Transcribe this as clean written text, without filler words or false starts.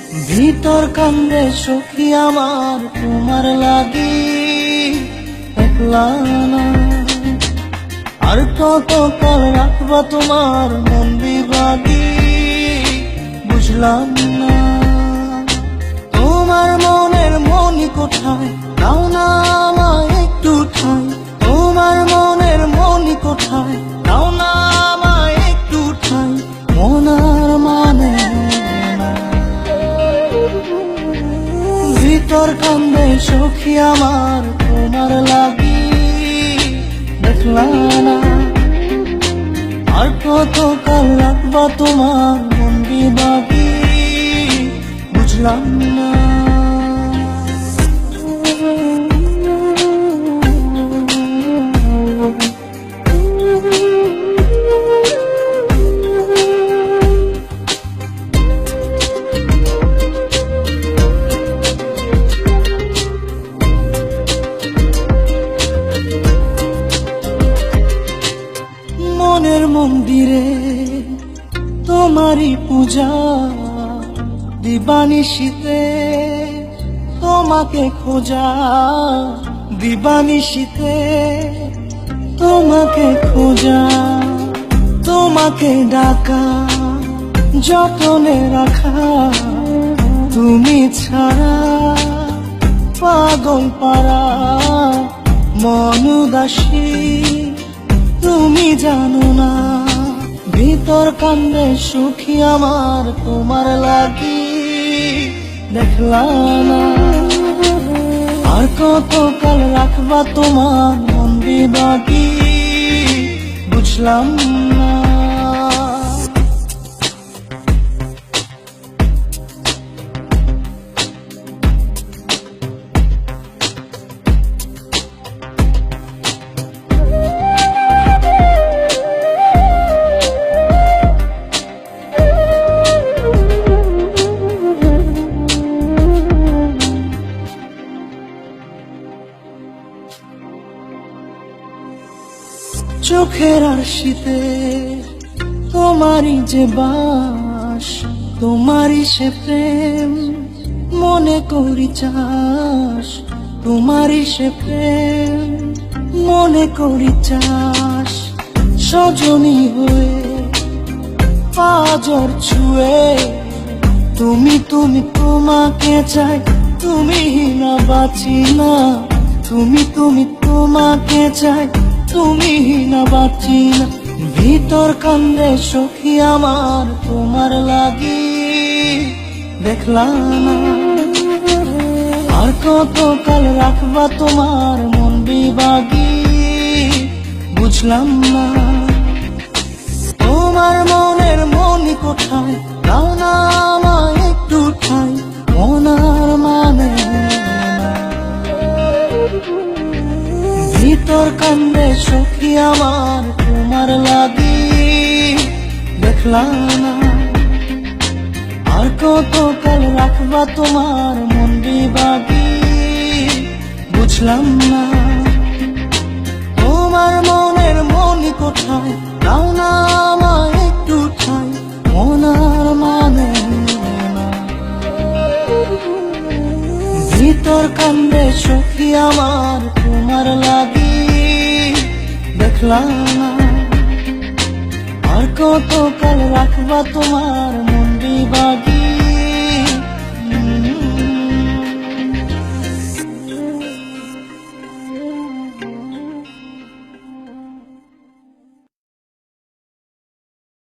ভিতর কান্দে সখী আমার তোমার লাগি, একলা না। আর কত কাল রাখবা তোমার মন বিভাগী, বুঝলাম না। তোমার মনের মনি কোথায়, দাও না আমায় একটু ঠাই। তোমার মনের মনি কোথায়, দাও না আমায় একটু ঠাই। মনার মানে ভিতর কান্দে সখী আমার তোমার লাগি, দেখলা না। আর কত কাল রাখবা তোমার মন বিভাগী, বুঝলাম না। মনের মন্দিরে তোমারই পূজা, দিবানিশীতে তোমাকে খোঁজা, দিবানিশীতে তোমাকে খোঁজা। তোমাকে ডাকা, যতনে রাখা, তুমি ছাড়া পাগল পারা মন উদাসী, তুমি জানো না। ভিতর কান্দে সুখী আমার তোমার লাগি, দেখলা না। আর কত কাল রাখবা তোমার মন বিভাগী, বুঝলাম না। চোখের আরশিতে তোমারই যে বাস, তোমারই সে প্রেম মনে করি চাস। তোমারই সে প্রেম মনে করি চাস। সজনী হয়ে পাজর ছুঁয়ে তুমি তুমি তোমাকে চাই, তুমি না বাঁচি না। তুমি তুমি তোমাকে চাই, তুমি না বাঁচি না। ভিতর কান্দে সখী আমার তোমার লাগি, দেখলা না। আর কত কাল রাখবা তোমার মন বিভাগী, বুঝলাম না। তোমার মনের মনি কোথায়, দাও না আমায় একটু ঠাই। মনার মানে ভিতর কান্দে সখী আমার তোমার লাগি, দেখলা না। আর কত কাল রাখবা তোমার মন বিভাগী, বুঝলাম না। তোমার মনের মনি কোথায়, দাও না আমায় একটু ঠাই। মনার মানে ভিতর কান্দে সখী আমার তোমার লাগি, দেখলা না। আর কত কাল রাখবা তোমার